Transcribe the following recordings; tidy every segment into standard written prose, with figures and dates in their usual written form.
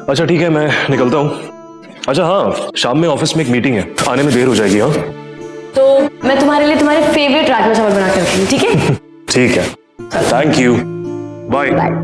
अच्छा ठीक है, मैं निकलता हूँ। अच्छा हाँ, शाम में ऑफिस में एक मीटिंग है, आने में देर हो जाएगी। हाँ तो मैं तुम्हारे लिए तुम्हारे फेवरेट राजमा चावल बना के रखूंगी, ठीक है? ठीक है, थैंक यू, बाय।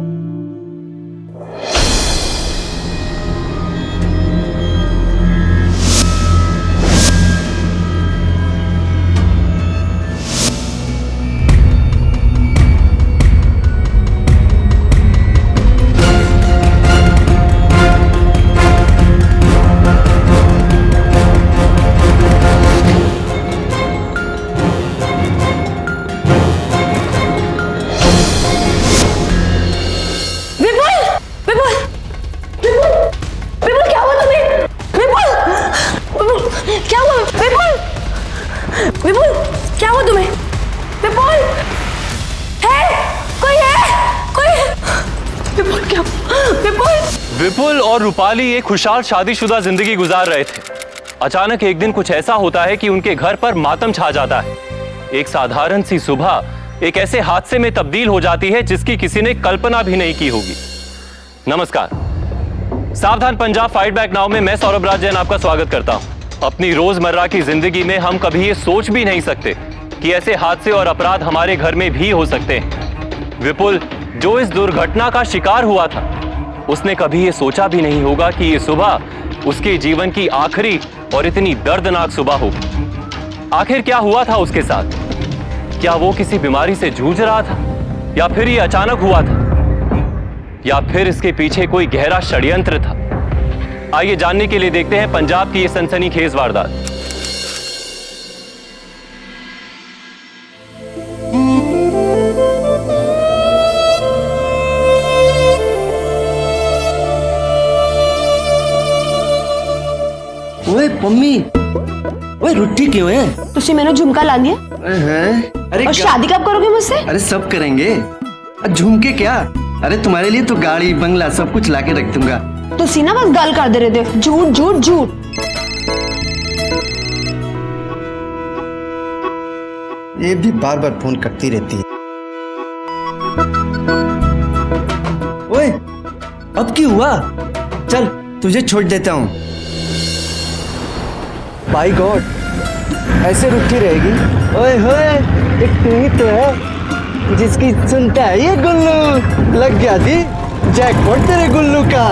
विपुल, क्या हुआ तुम्हें? विपुल, है? कोई है? कोई? विपुल क्या? विपुल? विपुल और रूपाली एक खुशहाल शादीशुदा जिंदगी गुजार रहे थे। अचानक एक दिन कुछ ऐसा होता है कि उनके घर पर मातम छा जाता है। एक साधारण सी सुबह एक ऐसे हादसे में तब्दील हो जाती है जिसकी किसी ने कल्पना भी नहीं की होगी। नमस्कार, सावधान पंजाब फाइट बैक नाउ में मैं सौरभ राज जैन आपका स्वागत करता हूं। अपनी रोजमर्रा की जिंदगी में हम कभी ये सोच भी नहीं सकते कि ऐसे हादसे और अपराध हमारे घर में भी हो सकते हैं। विपुल जो इस दुर्घटना का शिकार हुआ था, उसने कभी ये सोचा भी नहीं होगा कि ये सुबह उसके जीवन की आखिरी और इतनी दर्दनाक सुबह होगी। आखिर क्या हुआ था उसके साथ? क्या वो किसी बीमारी से जूझ रहा था, या फिर ये अचानक हुआ था, या फिर इसके पीछे कोई गहरा षड्यंत्र था? आइए जानने के लिए देखते हैं पंजाब की ये सनसनीखेज वारदात। ओए पम्मी, ओए रुट्ठी क्यों है? तुझे मैंने झुमका ला दिया। अरे और शादी कब करोगे मुझसे? अरे सब करेंगे। झुमके क्या, अरे तुम्हारे लिए तो गाड़ी बंगला सब कुछ लाके रख दूंगा। तो सीना बस गाल कर दे रहे थे, झूठ झूठ झूठ। ये भी बार बार फोन करती रहती है। ओए अब क्या हुआ? चल तुझे छोड़ देता हूँ। बाय गॉड, ऐसे रुकी रहेगी? ओए होए, एक तू ही तो है जिसकी सुनता है ये गुल्लू। लग गया जी जैकपॉट तेरे गुल्लू का।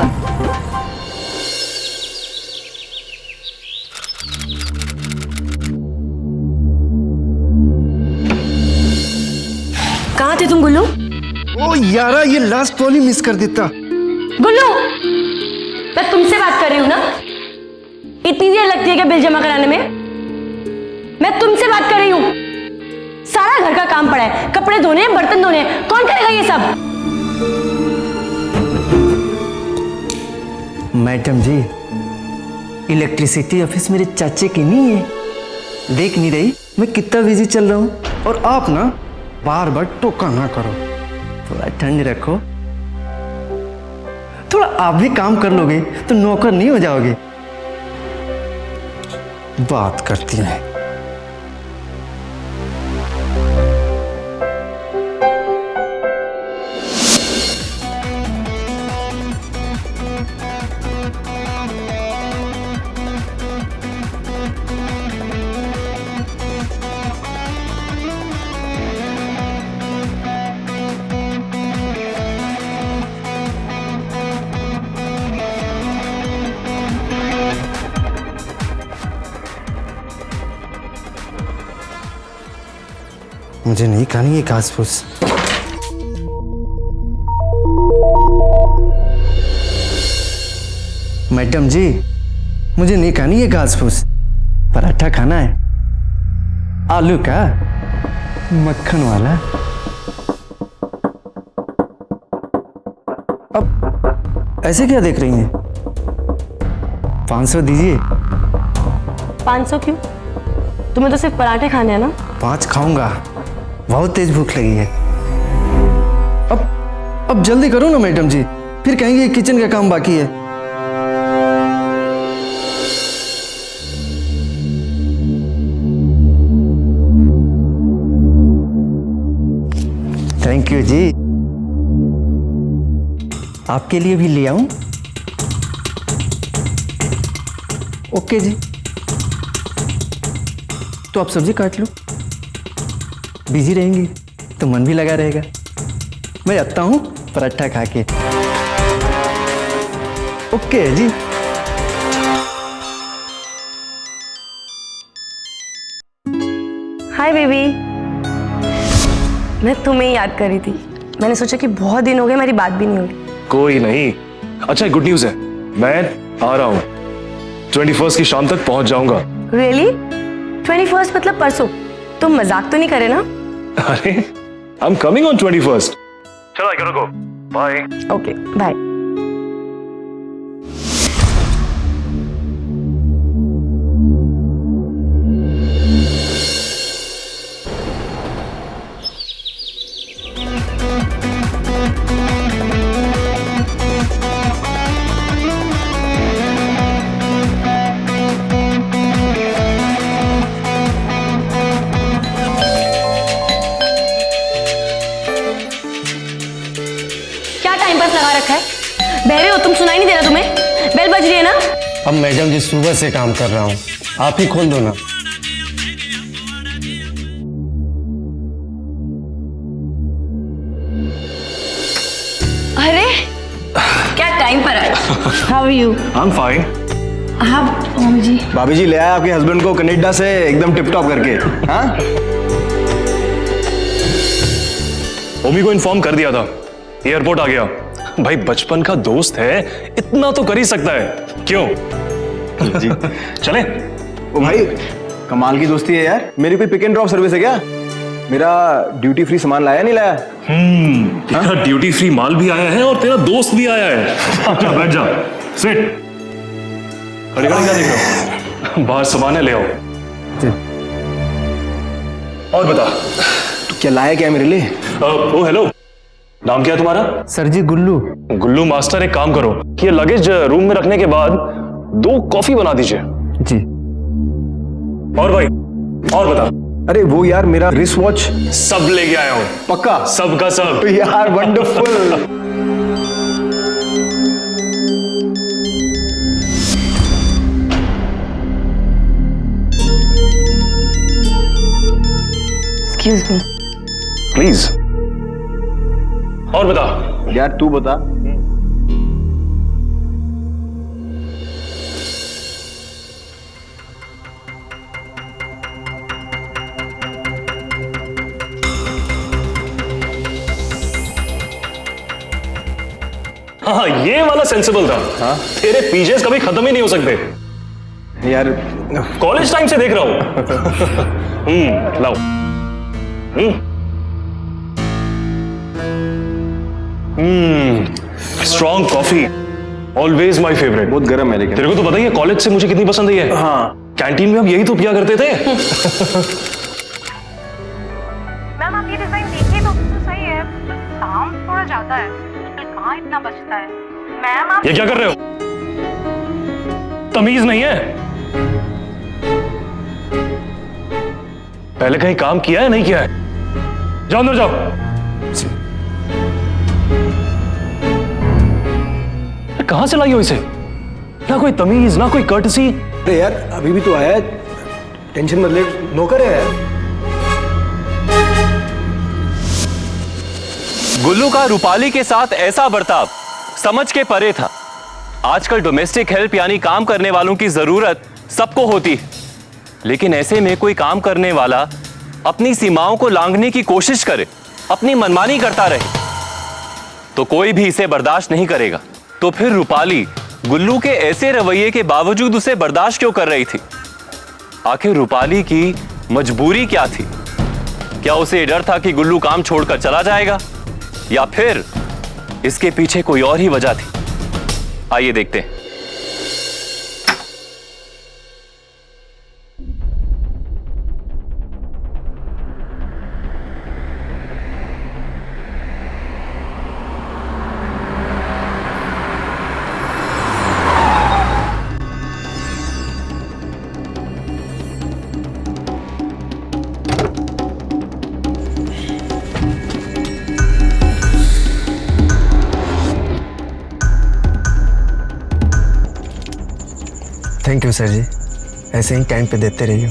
कहाँ थे तुम गुल्लू? ओ यारा, ये लास्ट कॉल ही मिस कर देता। गुल्लू, मैं तुमसे बात कर रही हूँ ना। इतनी देर लगती है क्या बिल जमा कराने में? मैं तुमसे बात कर रही हूँ। सारा घर का काम पड़ा है, कपड़े धोने हैं, बर्तन धोने हैं, कौन करेगा ये सब? मैडम जी, इलेक्ट्रिसिटी ऑफिस मेरे चाचे की नहीं है? देख नहीं रही मैं कितना बिजी चल रहा हूँ? और आप ना बार बार टोका ना करो, थोड़ा ठंड रखो। थोड़ा आप भी काम कर लोगे तो नौकर नहीं हो जाओगे। बात करती हैं। मुझे नहीं खानी ये घास फूस। मैडम जी, मुझे नहीं खानी ये घास फूस। पराठा खाना है, आलू का, मक्खन वाला। अब ऐसे क्या देख रही हैं? 500 दीजिए। 500 क्यों? तुम्हें तो सिर्फ पराठे खाने हैं ना? 5 खाऊंगा, बहुत तेज भूख लगी है। अब जल्दी करो ना मैडम जी, फिर कहेंगे किचन का काम बाकी है। थैंक यू जी। आपके लिए भी ले आऊं? ओके जी, तो आप सब्जी काट लो। बिजी रहेंगी तो मन भी लगा रहेगा। मैं जाता हूँ पराठा खा के। ओके जी। हाय बेबी, मैं तुम्हें याद कर रही थी। मैंने सोचा कि बहुत दिन हो गए, हमारी बात भी नहीं हुई। कोई नहीं। अच्छा, गुड न्यूज है, मैं आ रहा हूँ। 21 की शाम तक पहुंच जाऊंगा। रियली? 21 मतलब परसों? तुम मजाक तो नहीं करे ना? अरे, आई एम कमिंग ऑन 21। चलो, I gotta go. Bye. Okay, bye. क्या टाइम पास लगा रखा है? बहरे हो तुम? सुनाई नहीं दे रहा तुम्हें? बेल बज रही है ना? अब मैडम जी सुबह से काम कर रहा हूँ, आप ही खोल दो ना। अरे क्या टाइम पर आए। How are you? I am fine. हाँ मम्मी जी। भाभी जी ले आए आपके हस्बैंड को कनाडा से एकदम टिप टॉप करके। हाँ, ओमी को इन्फॉर्म कर दिया था, एयरपोर्ट आ गया। भाई बचपन का दोस्त है, इतना तो कर ही सकता है। क्यों? जी। चले। ओ भाई, कमाल की दोस्ती है यार। मेरी कोई पिक एंड ड्रॉप सर्विस है क्या? मेरा ड्यूटी फ्री सामान लाया नहीं लाया? तेरा ड्यूटी फ्री माल भी आया है और तेरा दोस्त भी आया है। अच्छा बैठ जा, सिट। खड़े खड़े क्या देख रहे हो? बाहर सामान है, ले आओ। और बता, तो क्या लाया क्या मेरे लिए? ओ हेलो, नाम क्या है तुम्हारा? सर जी गुल्लू। गुल्लू मास्टर, एक काम करो कि ये लगेज रूम में रखने के बाद 2 कॉफी बना दीजिए। जी। और भाई, और बता। अरे वो यार मेरा रिस्ट वॉच सब लेके आया हूं, पक्का? सब का सब। तो यार वंडरफुल। Excuse me. प्लीज। और बता। यार तू बता। हाँ, ये वाला सेंसिबल था। हाँ? तेरे पीजेस कभी खत्म ही नहीं हो सकते यार कॉलेज टाइम से देख रहा हूं। लाओ। Strong coffee, always my favourite. बहुत गर्म है लेकिन। तेरे को तो पता ही है कॉलेज से मुझे कितनी पसंद है। हाँ, कैंटीन में हम यही तो पिया करते थे। मैम आप ये डिजाइन देखिए तो सही है, दाम थोड़ा ज्यादा है, कहाँ इतना बचता है। मैम आप ये क्या कर रहे हो? तमीज नहीं है? पहले कहीं काम किया है नहीं किया है? जाओ अंदर जाओ। कहां से लाई हो इसे? ना कोई तमीज, ना कोई कर्टसी। अरे यार अभी भी तो आया है, टेंशन मत ले, नौकर है यार। गुल्लू का रूपाली के साथ ऐसा बर्ताव समझ के परे था। आजकल डोमेस्टिक हेल्प यानी काम करने वालों की जरूरत सबको होती है, लेकिन ऐसे में कोई काम करने वाला अपनी सीमाओं को लांघने की कोशिश करे, अपनी मनमानी करता रहे, तो कोई भी इसे बर्दाश्त नहीं करेगा। तो फिर रूपाली गुल्लू के ऐसे रवैये के बावजूद उसे बर्दाश्त क्यों कर रही थी? आखिर रूपाली की मजबूरी क्या थी? क्या उसे डर था कि गुल्लू काम छोड़कर चला जाएगा, या फिर इसके पीछे कोई और ही वजह थी? आइए देखते हैं। थैंक यू सर जी, ऐसे ही टाइम पे देते रहिए।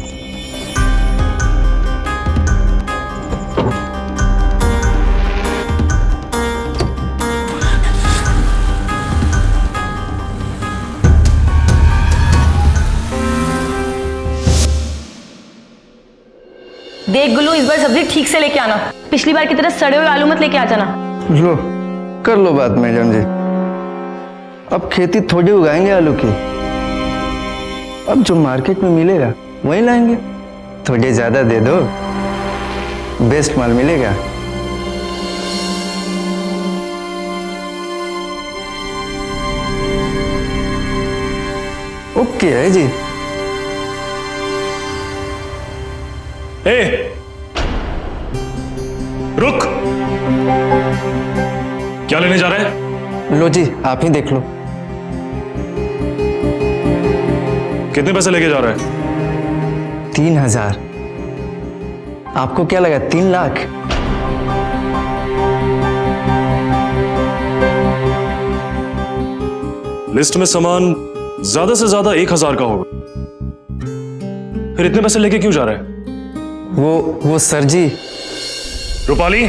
देख गुल्लू, इस बार सब्जी ठीक से लेके आना, पिछली बार की तरह सड़े हुए आलू मत लेके आ जाना। लो कर लो बात मैडम जी, अब खेती थोड़ी उगाएंगे आलू की, अब जो मार्केट में मिलेगा वही लाएंगे। थोड़े ज्यादा दे दो, बेस्ट माल मिलेगा। ओके है जी। ए, रुक, क्या लेने जा रहे हैं? लो जी, आप ही देख लो। कितने पैसे लेके जा रहे हैं? 3000। आपको क्या लगा 3 लाख? लिस्ट में सामान ज्यादा से ज्यादा 1000 का होगा, फिर इतने पैसे लेके क्यों जा रहे हैं? वो sir ji. Rupali,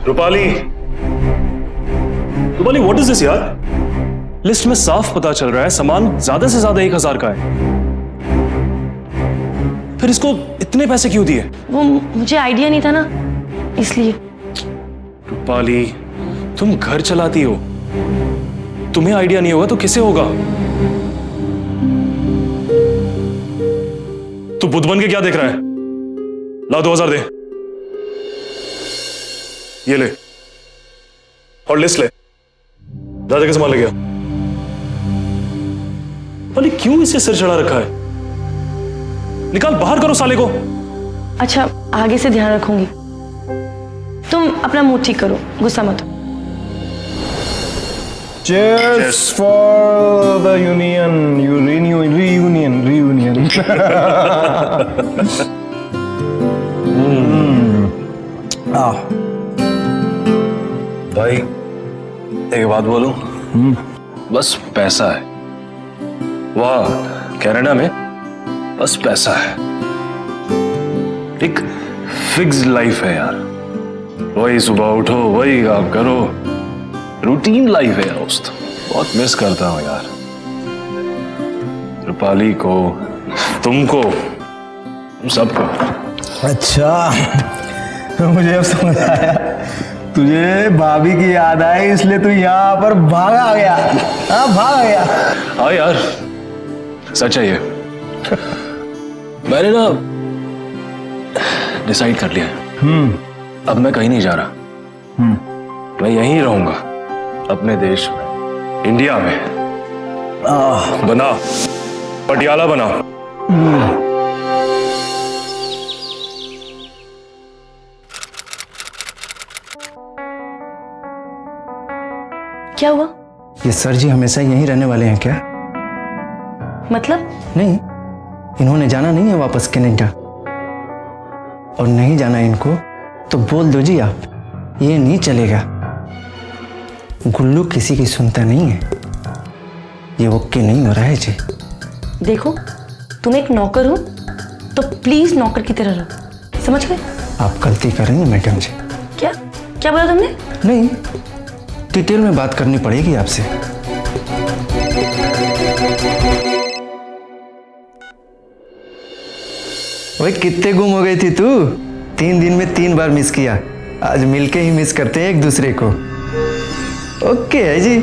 Rupali, Rupali, what is this यार? लिस्ट में साफ पता चल रहा है सामान ज्यादा से ज्यादा 1000 का है, फिर इसको इतने पैसे क्यों दिए? वो मुझे आइडिया नहीं था ना, इसलिए। रूपाली, तुम घर चलाती हो, तुम्हें आइडिया नहीं होगा तो किसे होगा? तू बुद्ध बन के क्या देख रहा है? ला 2000 दे, ये ले, और लिस्ट ले, दादा के सामान ले गया। अरे क्यों इसे सिर चढ़ा रखा है? निकाल, बाहर करो साले को। अच्छा, आगे से ध्यान रखूंगी। तुम अपना मूड ठीक करो, गुस्सा मत हो। Cheers for the union, reunion. भाई एक बात बोलूं? बस पैसा है, वाह, कनाडा में बस पैसा है। एक फिक्स लाइफ है यार, वही सुबह उठो, वही काम करो, रूटीन लाइफ है दोस्त। बहुत मिस करता हूं यार, रूपाली को, तुमको, तुम सबको। अच्छा, मुझे अब समझ आया, तुझे भाभी की याद आई इसलिए तू यहाँ पर भागा आ गया। हाँ, भाग गया। हाँ यार, सच है ये। मैंने ना डिसाइड कर लिया है, अब मैं कहीं नहीं जा रहा। मैं यहीं रहूंगा, अपने देश में, इंडिया में। बना, पटियाला बना। क्या हुआ? ये सर जी हमेशा यहीं रहने वाले हैं क्या? मतलब? नहीं, इन्होंने जाना नहीं है वापस कनाडा, और नहीं जाना इनको तो बोल दो जी आप, ये नहीं चलेगा। गुल्लू किसी की सुनता नहीं है, ये ओके नहीं हो रहा है जी। देखो, तुम एक नौकर हो तो प्लीज नौकर की तरह रहो, समझ गए? आप गलती करेंगे मैडम जी। क्या क्या बोला तुमने? नहीं, डिटेल में बात करनी पड़ेगी आपसे। ओए, कितने गुम हो गई थी तू? 3 दिन में 3 बार मिस किया, आज मिलके ही मिस करते हैं एक दूसरे को। ओके है जी।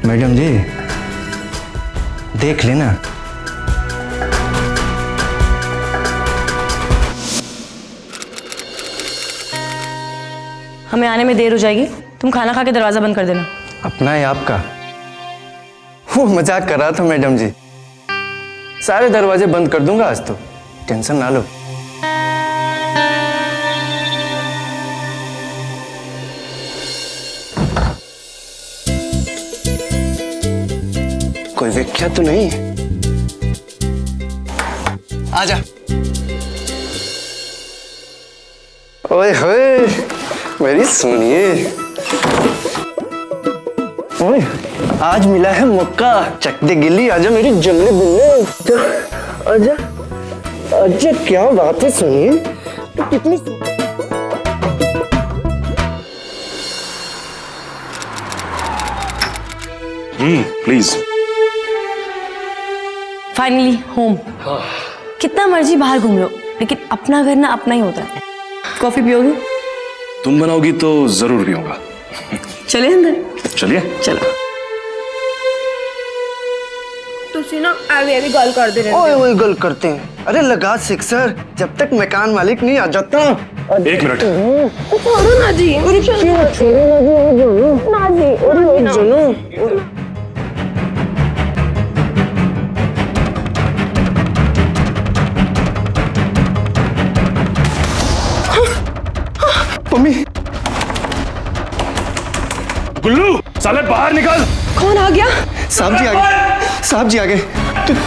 मैडम जी देख लेना, हमें आने में देर हो जाएगी, तुम खाना खा के दरवाजा बंद कर देना। अपना है आपका। वो मजाक कर रहा था मैडम जी, सारे दरवाजे बंद कर दूंगा आज तो, टेंशन ना लो। कोई व्याख्या तो नहीं? आजा। ओए होए, मेरी सुनिए। ओए, आज मिला है मौका, चक दे गिल्ली, आजा मेरी जंगली बिल्ली, आजा आजा। क्या बात है, सुनिए तो कितनी प्लीज। Finally home. कितना मर्जी बाहर घूम लो, लेकिन अपना घर ना अपना ही होता है। कॉफी पियोगे? तुम बनाओगी तो जरूर पीऊंगा। चले अंदर। चलिए। चलो। तुसी ना अभी कॉल कर दे ओए ओए गल करते हैं। अरे लगा सिक्सर, जब तक मकान मालिक नहीं आ जाता। 1 मिनट। छोड़ो ना जी। मम्मी, गुल्लू साले बाहर निकल। कौन आ गया? साहब जी आ गए, साहब जी आ गए।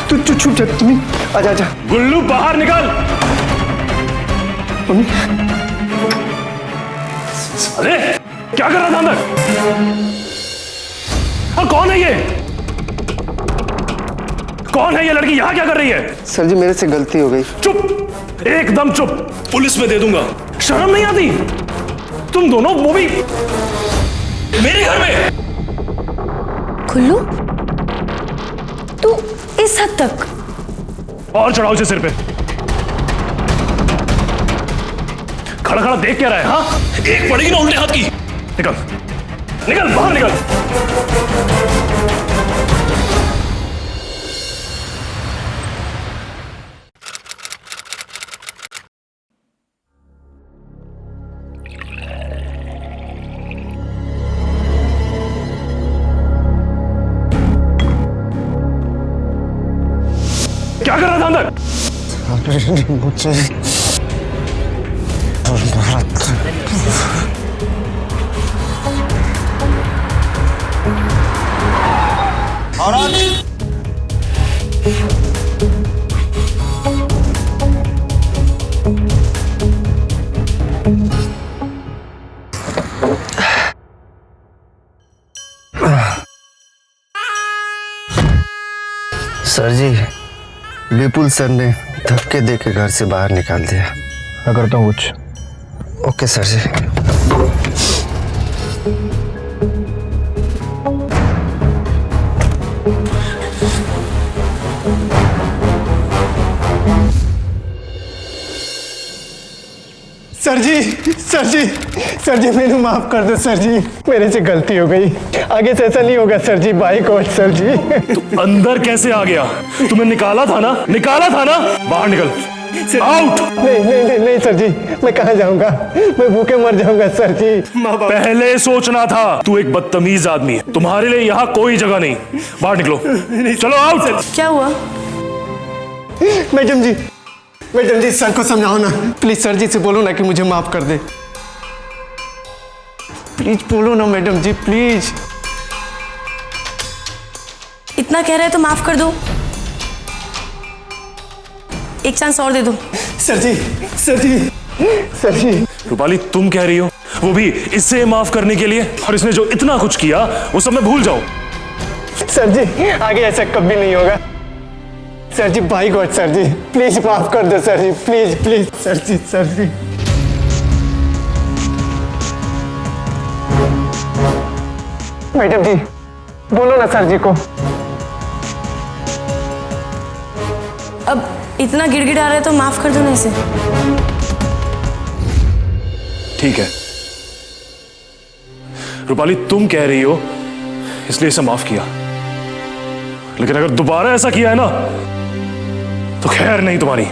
तू छुप जा, तुम्हें आजा आजा। गुल्लू बाहर निकल। मम्मी, अरे क्या कर रहा था अंदर? हाँ, कौन है ये? कौन है ये लड़की? यहाँ क्या कर रही है? सर जी मेरे से गलती हो गई। चुप, एकदम चुप। पुलिस में दे दूंगा। शर्म नहीं आती? तुम दोनों, वो भी मेरे घर में। खुल्लू, तू इस हद तक? और चढ़ाओ इसे सिर पे। खड़ा खड़ा देख क्या रहा है? हाँ, एक पड़ेगी ना उल्टे हाथ की। निकल निकल, बाहर निकल। क्या कर रहा था अंदर? मुझे सर जी, विपुल सर ने धक्के दे के घर से बाहर निकाल दिया। मैं करता हूँ कुछ। ओके सर जी। सर जी, सर जी, सर जी मेरे माफ कर दो सर जी, मेरे से गलती हो गई, आगे से ऐसा नहीं होगा सर जी। बाय गॉड सर जी। तू अंदर कैसे आ गया? तुम्हें निकाला था ना? निकाला था ना? बाहर निकल। आउट। नहीं नहीं नहीं नहीं सर जी, मैं कहाँ जाऊंगा? मैं भूखे मर जाऊंगा सर जी। पहले सोचना था। तू एक बदतमीज आदमी है, तुम्हारे लिए यहाँ कोई जगह नहीं। बाहर निकलो, चलो आउट। क्या हुआ? मैडम जी, मैडम जी सर को समझाओ ना प्लीज। सर जी से बोलो ना कि मुझे माफ कर दे। प्लीज बोलो ना मैडम जी, प्लीज। इतना कह रहे हैं तो माफ कर दो। एक चांस और दे दो। सर जी, सर जी, सर जी। रूपाली, तुम कह रही हो वो भी इससे माफ करने के लिए? और इसने जो इतना कुछ किया वो सब मैं भूल जाऊं? सर जी आगे ऐसा कभी नहीं होगा सर जी। बाय गॉड सर जी, प्लीज माफ कर दो सर जी, प्लीज प्लीज सर जी, सर जी। मैडम जी बोलो ना सर जी को। अब इतना गिड़गिड़ा रहे तो माफ कर दो ना इसे। ठीक है रूपाली, तुम कह रही हो इसलिए इसे माफ किया, लेकिन अगर दोबारा ऐसा किया है ना तो खैर नहीं तुम्हारी।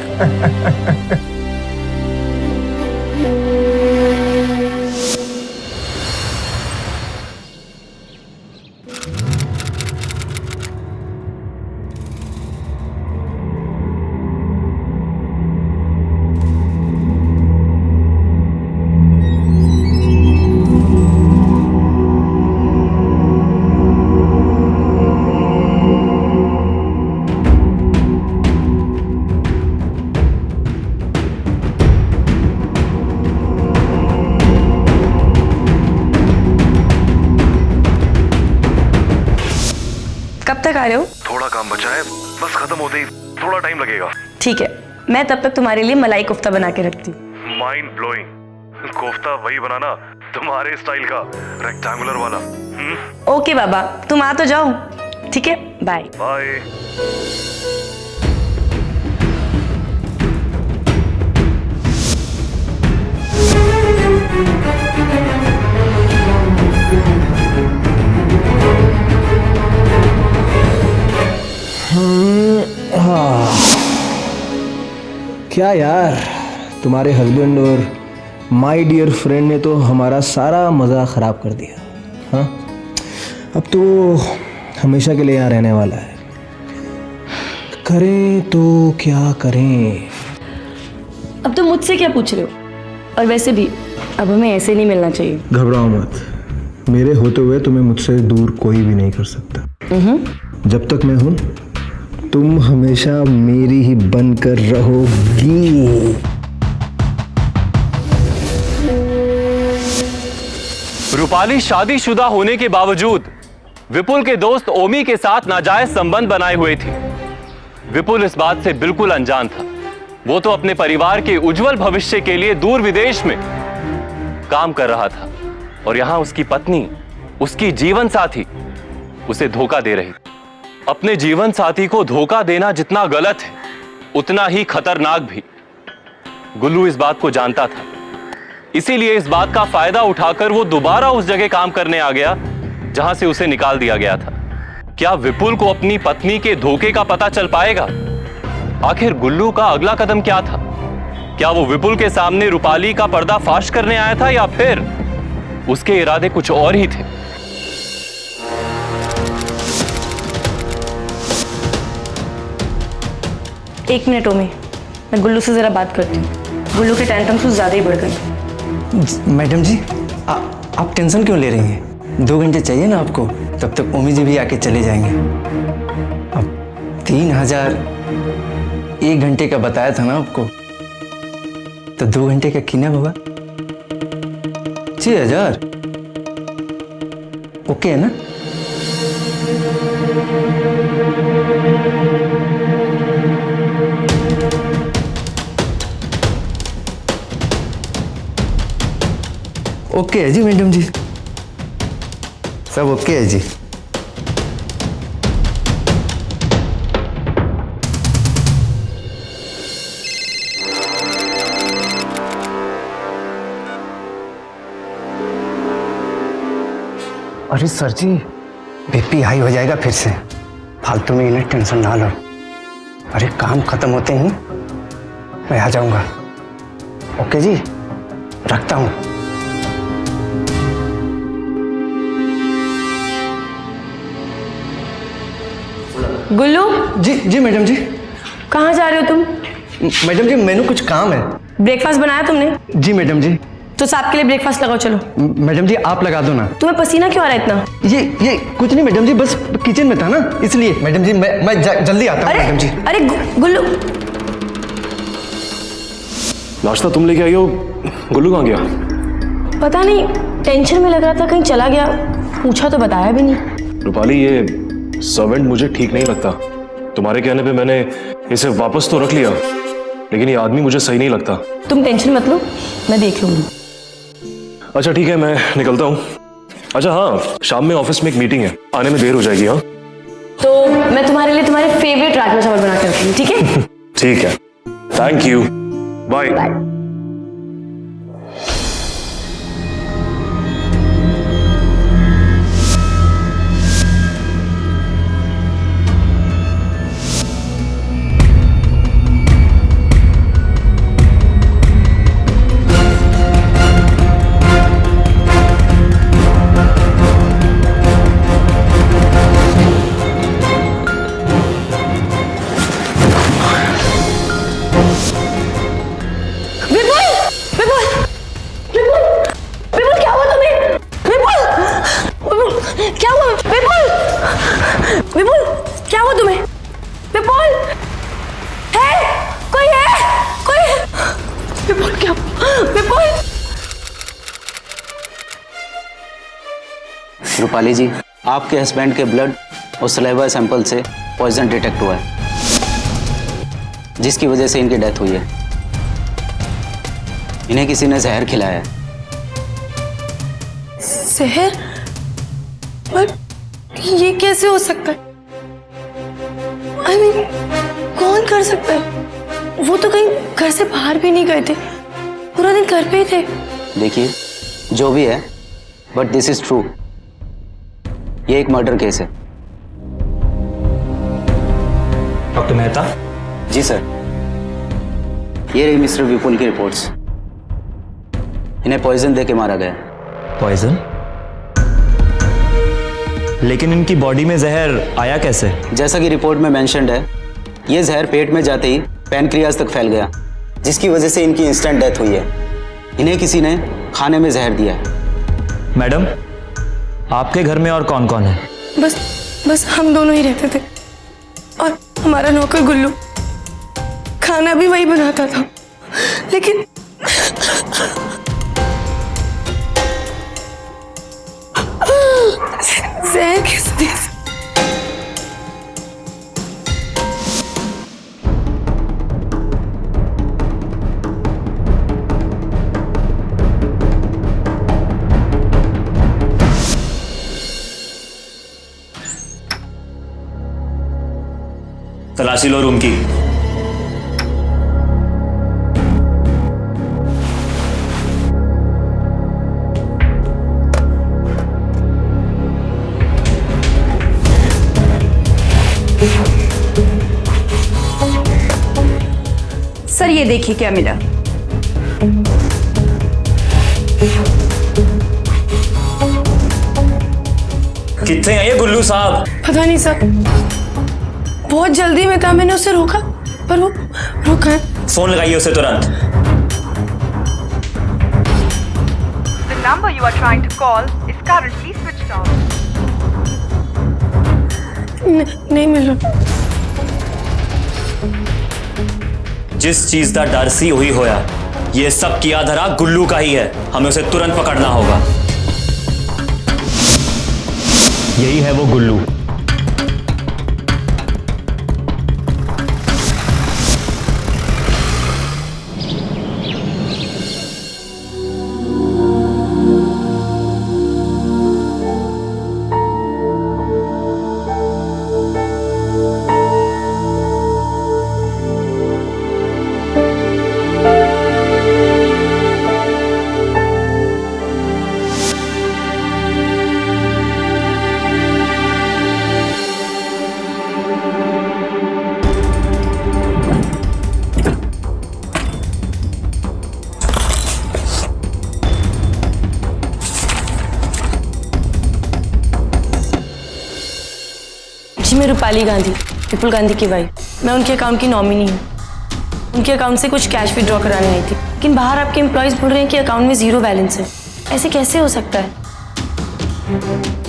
कब तक आ रहे हो? थोड़ा काम बचा है, बस खत्म होते ही थोड़ा टाइम लगेगा। ठीक है, मैं तब तक तुम्हारे लिए मलाई कोफ्ता बना के रखती हूँ। Mind blowing. कोफ्ता वही बनाना तुम्हारे स्टाइल का, रेक्टेंगुलर वाला। ओके बाबा, तुम आ तो जाओ। ठीक है, बाय बाय। क्या यार, तुम्हारे हस्बैंड और माय डियर फ्रेंड ने तो हमारा सारा मज़ा ख़राब कर दिया। हाँ, अब तो हमेशा के लिए यहाँ रहने वाला है। करें तो क्या करें? अब तुम मुझसे क्या पूछ रहे हो? और वैसे भी अब हमें ऐसे नहीं मिलना चाहिए। घबराओ मत, मेरे होते हुए तुम्हें मुझसे दूर कोई भी नहीं कर सकता। जब तक मैं हूं, तुम हमेशा मेरी ही बनकर रहोगी। रूपाली शादीशुदा होने के बावजूद विपुल के दोस्त ओमी के साथ नाजायज संबंध बनाए हुए थी। विपुल इस बात से बिल्कुल अनजान था। वो तो अपने परिवार के उज्जवल भविष्य के लिए दूर विदेश में काम कर रहा था और यहां उसकी पत्नी, उसकी जीवन साथी उसे धोखा दे रही। अपने जीवन साथी को धोखा देना जितना गलत है, उतना ही खतरनाक भी। गुल्लू इस बात को जानता था, इसीलिए इस बात का फायदा उठाकर वो दोबारा उस जगह काम करने आ गया जहां से उसे निकाल दिया गया था। क्या विपुल को अपनी पत्नी के धोखे का पता चल पाएगा? आखिर गुल्लू का अगला कदम क्या था? क्या वो विपुल के सामने रूपाली का पर्दाफाश करने आया था या फिर उसके इरादे कुछ और ही थे? एक मिनट ओमी, मैं गुल्लू से जरा बात करती हूँ। गुल्लू के टेंटम्स कुछ ज्यादा ही बढ़ गए। मैडम जी, आप टेंशन क्यों ले रही हैं? 2 घंटे चाहिए ना आपको, तब तक ओमी जी भी आके चले जाएंगे। अब 3000 1 घंटे का बताया था ना आपको, तो 2 घंटे का किना बाबा? 6000 ओके है ना? ओके है जी मैडम जी, सब ओके है जी। अरे सर जी, बीपी हाई हो जाएगा फिर से। फालतू में इन्हें टेंशन ना लो। अरे काम खत्म होते ही मैं आ जाऊंगा। ओके जी, रखता हूँ। गुल्लू, जी मैडम जी। कहाँ जा रहे हो तुम? मैडम जी, मैंने कुछ काम है। ब्रेकफास्ट बनाया तुमने? जी मैडम जी। तो साहब के लिए ब्रेकफास्ट लगाओ, चलो। मैडम जी, आप लगा दो ना। तुम्हें पसीना क्यों आ रहा है इतना? ये कुछ नहीं मैडम जी, बस किचन में था ना, इसलिए। मैडम जी, मैं जल्दी आता हूँ। मैडम जी, अरे गुल्लू, नाश्ता तुम लेके आई हो, गुल्लू कहाँ गया? पता नहीं, टेंशन में लग रहा था कहीं चला गया। पूछा तो बताया भी नहीं। रूपाली, ये सर्वेंट मुझे ठीक नहीं लगता। तुम्हारे कहने पे मैंने इसे वापस तो रख लिया, लेकिन ये आदमी मुझे सही नहीं लगता। तुम टेंशन मत लो, मैं देख लूंगी। अच्छा ठीक है, मैं निकलता हूँ। अच्छा हाँ, शाम में ऑफिस में एक मीटिंग है, आने में देर हो जाएगी। हाँ, तो मैं तुम्हारे लिए तुम्हारे फेवरेट राजमा चावल बना के रखूंगी, ठीक है? ठीक है, थैंक यू, बाय। रूपाली जी, आपके हस्बैंड के ब्लड और सलेवा सैंपल से पॉइजन डिटेक्ट हुआ है, जिसकी वजह से इनकी डेथ हुई है। इन्हें किसी ने जहर खिलाया है। जहर? पर ये कैसे हो सकता है? I mean, कौन कर सकता है? वो तो कहीं घर से बाहर भी नहीं गए थे, पूरा दिन घर पे ही थे। देखिए, जो भी है, बट दिस इज ट्रू। ये एक मर्डर केस है। डॉक्टर मेहता। जी सर, ये रही मिस्टर विपुल की रिपोर्ट्स। इन्हें पॉइजन देके मारा गया। पॉइजन? लेकिन इनकी बॉडी में जहर आया कैसे? जैसा कि रिपोर्ट में मेंशन्ड है, ये जहर पेट में जाते ही पैनक्रियाज तक फैल गया, जिसकी वजह से इनकी इंस्टेंट डेथ हुई है। इन्हें किसी ने खाने में जहर दिया है। मैडम, आपके घर में और कौन कौन है? बस हम दोनों ही रहते थे और हमारा नौकर गुल्लू। खाना भी वही बनाता था, लेकिन जहर किस दिन? तलाशी लो रूम की। सर ये देखिए क्या मिला। कितने हैं ये गुल्लू साहब? पता नहीं सर, बहुत जल्दी में था, मैंने उसे रोका पर वो रुका है। फोन लगाइए उसे तुरंत। The number you are trying to call is currently switched off. नहीं मिल रहा। जिस चीज का डर सी हुई होया, ये सब किया धरा गुल्लू का ही है। हमें उसे तुरंत पकड़ना होगा। यही है वो गुल्लू। जी मैं रूपाली गांधी, विपुल गांधी की वाइफ। मैं उनके अकाउंट की नॉमिनी हूँ। उनके अकाउंट से कुछ कैश विड्रॉ कराने आई थी, लेकिन बाहर आपके एम्प्लॉयज बोल रहे हैं कि अकाउंट में 0 बैलेंस है। ऐसे कैसे हो सकता है?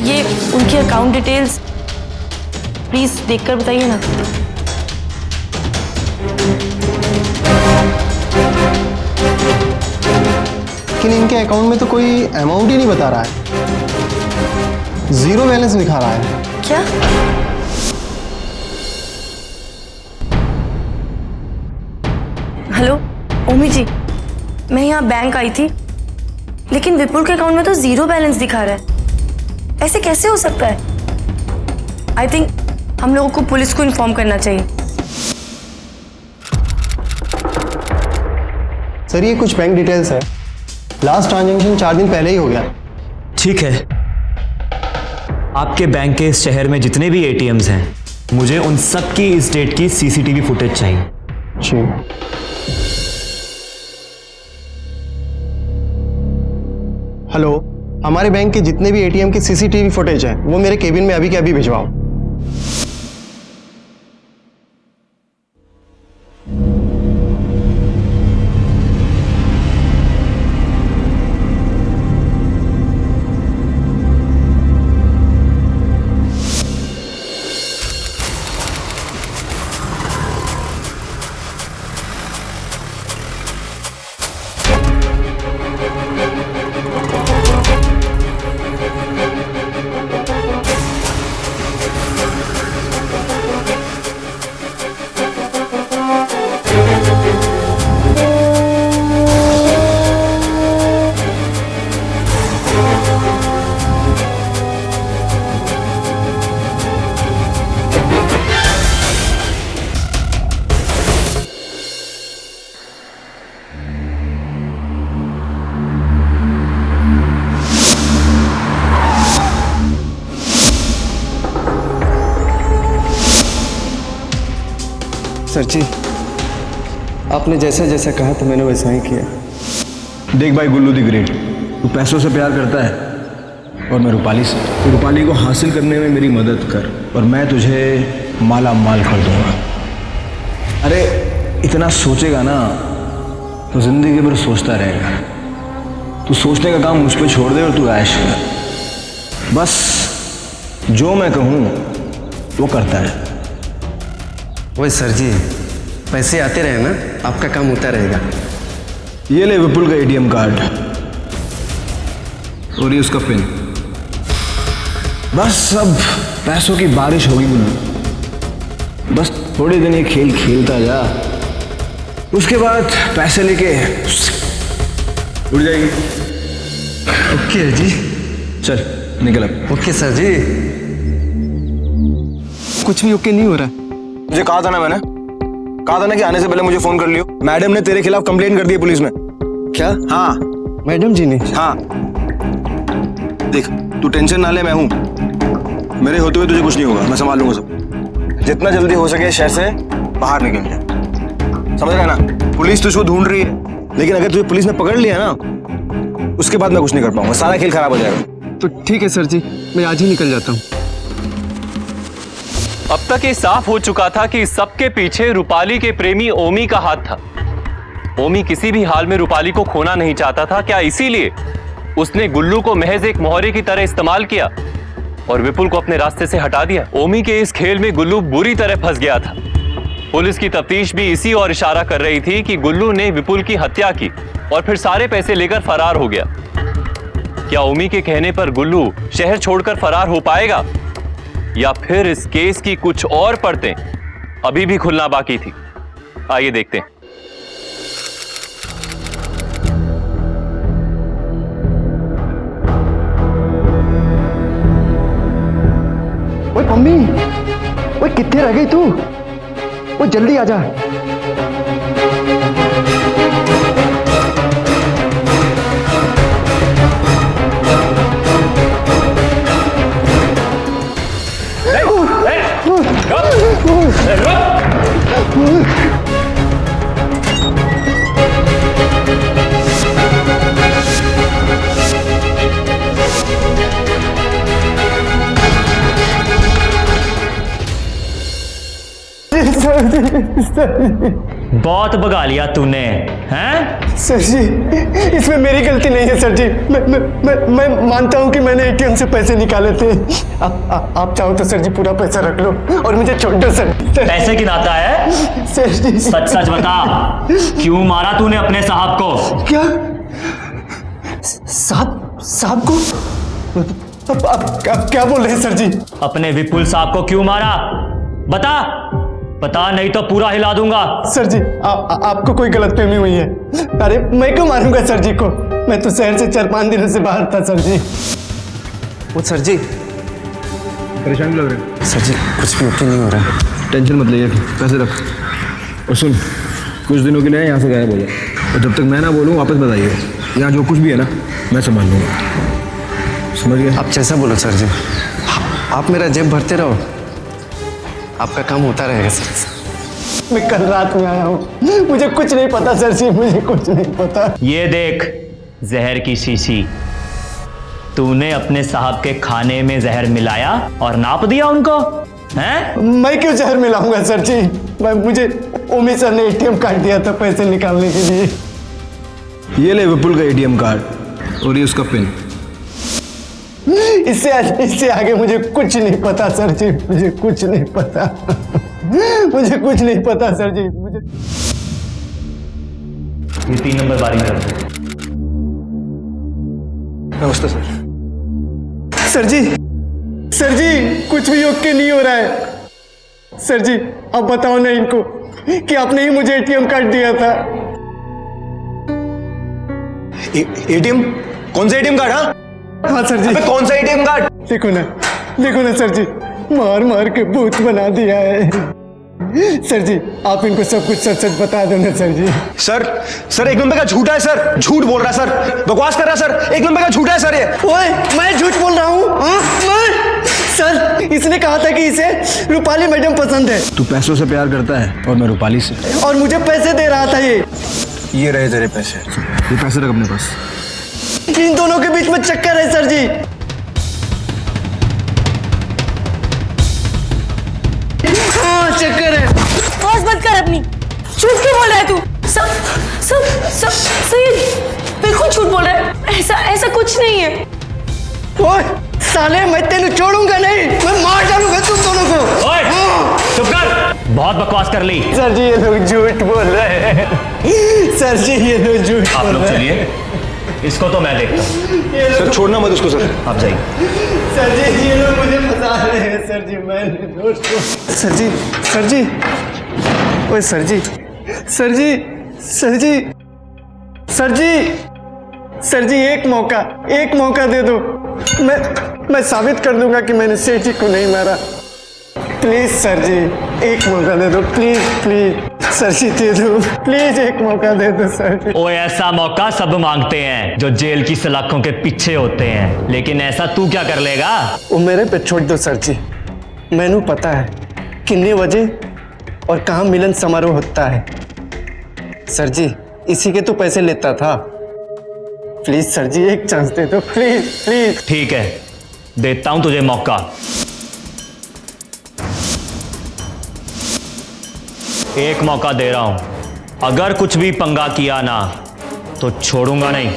ये उनकी अकाउंट डिटेल्स प्लीज देखकर बताइए ना। लेकिन इनके अकाउंट में तो कोई अमाउंट ही नहीं बता रहा है, 0 बैलेंस दिखा रहा है। क्या? हेलो ओमी जी, मैं यहाँ बैंक आई थी, लेकिन विपुल के अकाउंट में तो 0 बैलेंस दिखा रहा है। ऐसे कैसे हो सकता है? आई थिंक हम लोगों को पुलिस को इन्फॉर्म करना चाहिए। सर ये कुछ बैंक डिटेल्स है, लास्ट ट्रांजैक्शन 4 दिन पहले ही हो गया। ठीक है, आपके बैंक के इस शहर में जितने भी एटीएम्स हैं, मुझे उन सब की इस डेट की सीसीटीवी फुटेज चाहिए। जी। हेलो, हमारे बैंक के जितने भी एटीएम की सीसीटीवी फुटेज है वो मेरे केबिन में अभी के अभी भिजवाओ। सर जी, आपने जैसा जैसा कहा था मैंने वैसा ही किया। देख भाई गुल्लू दी ग्रेट, तू पैसों से प्यार करता है और मैं रूपाली से। तो रूपाली को हासिल करने में मेरी मदद कर और मैं तुझे माला माल कर दूंगा। अरे इतना सोचेगा ना तो जिंदगी भर सोचता रहेगा। तू सोचने का काम मुझ पे छोड़ दे और तू ऐश कर। बस जो मैं कहूँ वो करता है। वही सर जी, पैसे आते रहे ना, आपका काम होता रहेगा। ये ले विपुल का एटीएम कार्ड और ये उसका पिन। बस अब पैसों की बारिश होगी गुल्लू। बस थोड़े दिन ये खेल खेलता जा, उसके बाद पैसे लेके उड़ जाएगी। ओके जी, चल निकल अब। ओके सर जी। कुछ भी ओके नहीं हो रहा। मुझे कहा था ना, मैंने कहा था ना कि आने से पहले मुझे फोन कर लियो। मैडम ने तेरे खिलाफ कंप्लेंट कर दी है पुलिस में। क्या? हाँ मैडम जी ने? हाँ। देख तू टेंशन ना ले, मैं हूं। मेरे होते हुए तुझे कुछ नहीं होगा, मैं संभाल लूंगा सब। जितना जल्दी हो सके शहर से बाहर निकल जा, समझ रहा है ना? पुलिस तुझको ढूंढ रही है, लेकिन अगर तुझे पुलिस ने पकड़ लिया ना उसके बाद मैं कुछ नहीं कर पाऊंगा, सारा खेल खराब हो जाएगा। तो ठीक है सर जी, मैं आज ही निकल जाता हूँ। अब तक ये साफ हो चुका था कि इस सबके पीछे रूपाली के प्रेमी ओमी का हाथ था। ओमी किसी भी हाल में रूपाली को खोना नहीं चाहता था। क्या इसीलिए उसने गुल्लू को महज एक मोहरे की तरह इस्तेमाल किया और विपुल को अपने रास्ते से हटा दिया? ओमी के इस खेल में गुल्लू बुरी तरह फंस गया था। पुलिस की तफ्तीश भी इसी ओर इशारा कर रही थी कि गुल्लू ने विपुल की हत्या की और फिर सारे पैसे लेकर फरार हो गया। क्या ओमी के कहने पर गुल्लू शहर छोड़कर फरार हो पाएगा या फिर इस केस की कुछ और परतें अभी भी खुलना बाकी थी? आइए देखते हैं। ओए मम्मी, ओए कितने रह गई तू? ओए जल्दी आ जा। बहुत भगा लिया तूने, हैं? सर जी, इसमें मेरी गलती नहीं है सर जी। मैं मानता हूँ कि मैंने एटीएम से पैसे निकाले थे। आप चाहो तो सर जी पूरा पैसा रख लो और मुझे छोड़ दो सर। पैसे गिनाता है? सर जी सच सच बता, क्यों मारा तूने अपने साहब को? क्या? साहब को? अब क्या बोल रहे हैं सर जी? अपने विपुल साहब को क्यों मारा? बता बता, नहीं तो पूरा हिला दूंगा। सर जी आपको कोई गलतफहमी हुई है। अरे मैं क्यों मारूंगा सर जी को? मैं तो शहर से 4-5 दिनों से बाहर था सर जी। वो सर जी परेशान लग रहे हैं। सर जी कुछ भी ओके नहीं हो रहा है। टेंशन मत ले, पैसे रख और सुन, कुछ दिनों के लिए यहाँ से गायब हो जाए और जब तक मैं ना बोलूँ वापस बताइए। यहाँ जो कुछ भी है ना मैं संभाल लूँगा, समझ गए? आप जैसा बोलो सर जी, आप मेरा जेब भरते रहो, आपका काम होता रहेगा सर। मैं कल रात में आया हूँ, मुझे कुछ नहीं पता सर जी, मुझे कुछ नहीं पता। ये देख जहर की शीशी, तूने अपने साहब के खाने में जहर मिलाया और नाप दिया उनको, हैं? मैं क्यों जहर मिलाऊंगा सर जी? मुझे ओमी सर ने एटीएम कार्ड दिया था पैसे निकालने के लिए। ये ले विपुल का एटीएम कार्ड और ये उसका पिन। इससे आगे मुझे कुछ नहीं पता सर जी, मुझे कुछ नहीं पता। मुझे कुछ नहीं पता सर जी, मुझे। ये 3 नंबर बारी में रख दो। नमस्ते सर। सर जी कुछ भी ओके नहीं हो रहा है। सर जी अब बताओ ना इनको कि आपने ही मुझे एटीएम कार्ड दिया था। एटीएम? कौन सा एटीएम कार्ड? हाँ सर जी। कौन सा एटीएम कार्ड? देखो ना सर जी, मार मार के भूत बना दिया है। सर जी आप इनको सब कुछ सच सच बता दो ना सर जी। सर 1 नंबर का झूठा है सर, झूठ बोल रहा है सर, बकवास कर रहा है सर, 1 नंबर का झूठा है सर ये। ओए मैं झूठ बोल रहा हूँ? सर इसने कहा था कि इसे रूपाली मैडम पसंद है तू पैसों से प्यार करता है और मैं रूपाली से। और मुझे पैसे दे रहा था ये रहे तेरे पैसे, ये पैसे रख अपने पास। इन दोनों के बीच में चक्कर है सर जी। हाँ चक्कर है। आवाज बंद कर अपनी। झूठ क्यों बोल रहा है तू? सब ये बिल्कुल झूठ बोल रहा है। ऐसा कुछ नहीं है। ओए साले, मैं तेनू छोड़ूंगा नहीं, मैं मार डालूंगा तुम दोनों को। ओए चुप कर, बहुत बकवास कर ली। सर जी ये लोग झूठ बोल रहे हैं। सर जी ये लोग झूठ आप बोल लोग रहे हैं। चलिए, इसको तो मैं देखता हूँ। सर छोड़ना मत उसको सर। आप जाइए। सर जी ये लोग मुझे फंसा रहे हैं। सर जी मैं सर जी ओए सर जी सर जी एक मौका दे दो। मैं साबित कर दूंगा कि मैंने सेठ जी को नहीं मारा। प्लीज सर जी एक मौका दे दो, प्लीज सर जी दे दो, प्लीज एक मौका दे दो सर जी। ओए ऐसा मौका सब मांगते हैं जो जेल की सलाखों के पीछे होते हैं, लेकिन ऐसा तू क्या कर लेगा? वो मेरे पे छोड़ दो सर जी। मैनू पता है कितने बजे और कहाँ मिलन समारोह होता है। सर जी इसी के तो पैसे लेता था। प्लीज सर जी एक चांस दे दो, प्लीज। ठीक है, देता हूं तुझे मौका। एक मौका दे रहा हूं, अगर कुछ भी पंगा किया ना तो छोड़ूंगा नहीं।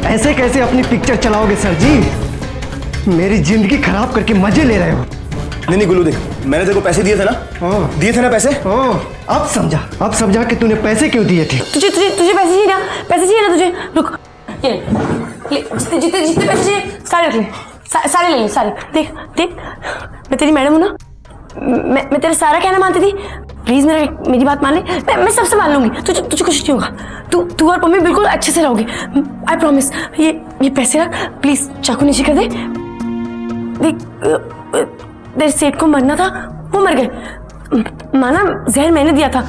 ऐसे कैसे अपनी पिक्चर चलाओगे सर जी? मेरी जिंदगी खराब करके मजे ले रहे हो। नहीं गुल्लू देख, मैंने तेरे को पैसे दिए थे ना। दिए थे ना पैसे। अब समझा कि तूने पैसे क्यों दिए थे। तुझे पैसे चाहिए ना तुझे। रुक, ये जितने पैसे चाहिए सारे रख ले, सारे ले ले, सारे। देख मैं तेरी मैडम हूँ ना, मैं तेरा सारा कहना मानती थी। प्लीज मेरी बात मान ले। मैं सब संभाल लूंगी, तुझे कुछ नहीं होगा। तू और मम्मी बिल्कुल अच्छे से रहोगे, आई प्रॉमिस। ये पैसे रख, प्लीज। चाकू नीचे कर दे। देख तेरे सेठ को मरना था, वो मर गए। माना जहर मैंने दिया था।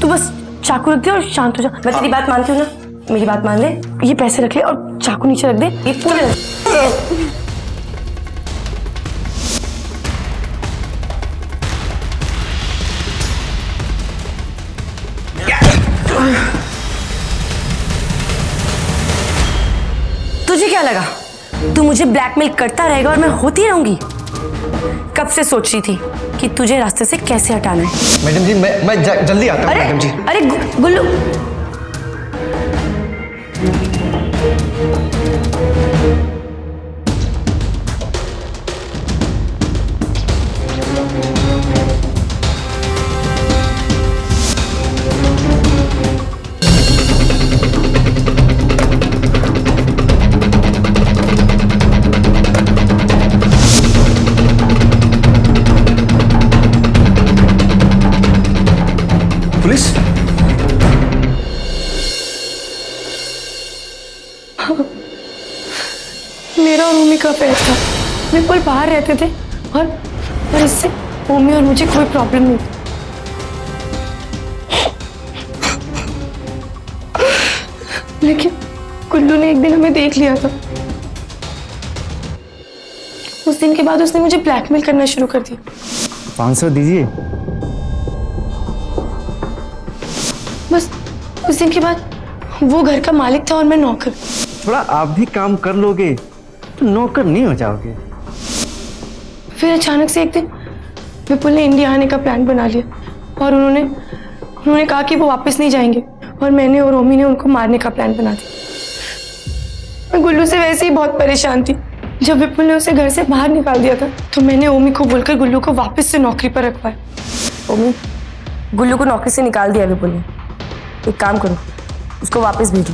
तू बस चाकू रख दे और शांत हो जा। मैं तेरी बात मानती हूँ ना, मेरी बात मान ले। ये पैसे रख ले और चाकू नीचे रख दे। ये पूरे तुझे क्या लगा तू मुझे ब्लैकमेल करता रहेगा और मैं होती रहूंगी? कब से सोच रही थी कि तुझे रास्ते से कैसे हटाना है। मैडम जी मैं जल्दी आता हूँ। मैडम जी अरे गुल्लू, पुलिस? मेरा और मम्मी का पैर था। बिल्कुल बाहर रहते थे और इससे मम्मी और मुझे कोई प्रॉब्लम नहीं थी। लेकिन गुल्लू ने एक दिन हमें देख लिया था। उस दिन के बाद उसने मुझे ब्लैकमेल करना शुरू कर दिया। 500 दीजिए। बस उस दिन के बाद वो घर का मालिक था और मैं नौकर। थोड़ा आप भी काम कर लोगे तो नौकर नहीं हो जाओगे। फिर अचानक से एक दिन विपुल ने इंडिया आने का प्लान बना लिया और उन्होंने कहा कि वो वापस नहीं जाएंगे और मैंने और ओमी ने उनको मारने का प्लान बना दिया। मैं गुल्लू से वैसे ही बहुत परेशान थी। जब विपुल ने उसे घर से बाहर निकाल दिया था तो मैंने ओमी को बोलकर गुल्लू को वापस से नौकरी पर रखवाया। ओमी, गुल्लू को नौकरी से निकाल दिया विपुल ने। एक काम करो, उसको वापस भेजो।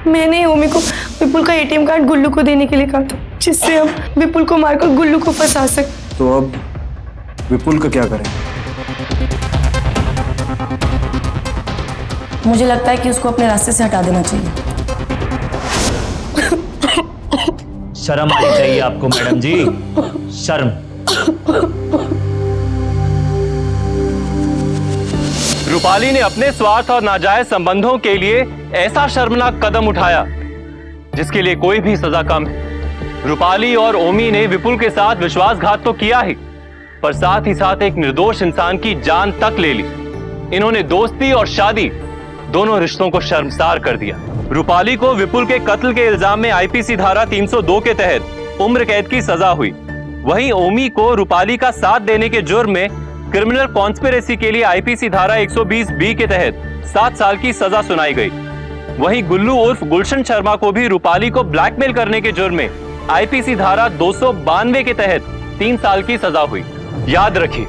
मैंने ओमी को विपुल का एटीएम कार्ड गुल्लू को देने के लिए कहा था, जिससे हम विपुल को मारकर गुल्लू को फंसा सकें। तो अब विपुल का क्या करें? मुझे लगता है कि उसको अपने रास्ते से हटा देना चाहिए। शर्म आनी चाहिए आपको मैडम जी, शर्म। रूपाली ने अपने स्वार्थ और नाजायज संबंधों के लिए ऐसा शर्मनाक कदम उठाया जिसके लिए कोई भी सजा कम है। रूपाली और ओमी ने विपुल के साथ विश्वासघात तो किया ही, पर साथ ही साथ एक निर्दोष इंसान की जान तक ले ली। इन्होंने दोस्ती और शादी दोनों रिश्तों को शर्मसार कर दिया। रूपाली को विपुल के कत्ल के इल्जाम में आईपीसी धारा 302 के तहत उम्र कैद की सजा हुई। वहीं ओमी को रूपाली का साथ देने के जुर्म में क्रिमिनल कॉन्स्पिरेसी के लिए आईपीसी धारा 120B के तहत 7 साल की सजा सुनाई गई। वहीं गुल्लू उर्फ गुलशन शर्मा को भी रूपाली को ब्लैकमेल करने के जुर्म में आईपीसी धारा 292 के तहत 3 साल की सजा हुई। याद रखिए,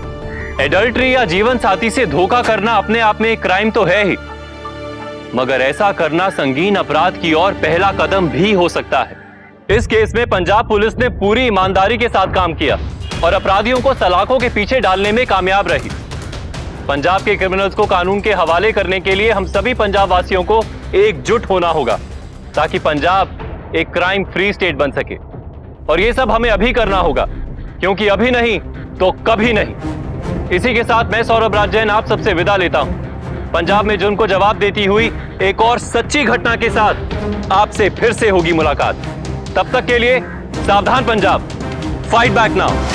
एडल्ट्री या जीवन साथी से धोखा करना अपने आप में एक क्राइम तो है ही, मगर ऐसा करना संगीन अपराध की ओर पहला कदम भी हो सकता है। इस केस में पंजाब पुलिस ने पूरी ईमानदारी के साथ काम किया और अपराधियों को सलाखों के पीछे डालने में कामयाब रही। पंजाब के क्रिमिनल्स को कानून के हवाले करने के लिए हम सभी पंजाब वासियों को एकजुट होना होगा, ताकि पंजाब एक क्राइम फ्री स्टेट बन सके। और ये सब हमें अभी करना होगा, क्योंकि अभी नहीं तो कभी नहीं। इसी के साथ मैं सौरभ राज जैन आप सबसे विदा लेता हूं। पंजाब में जुर्म को जवाब देती हुई एक और सच्ची घटना के साथ आपसे फिर से होगी मुलाकात। तब तक के लिए सावधान पंजाब, फाइट बैक नाउ।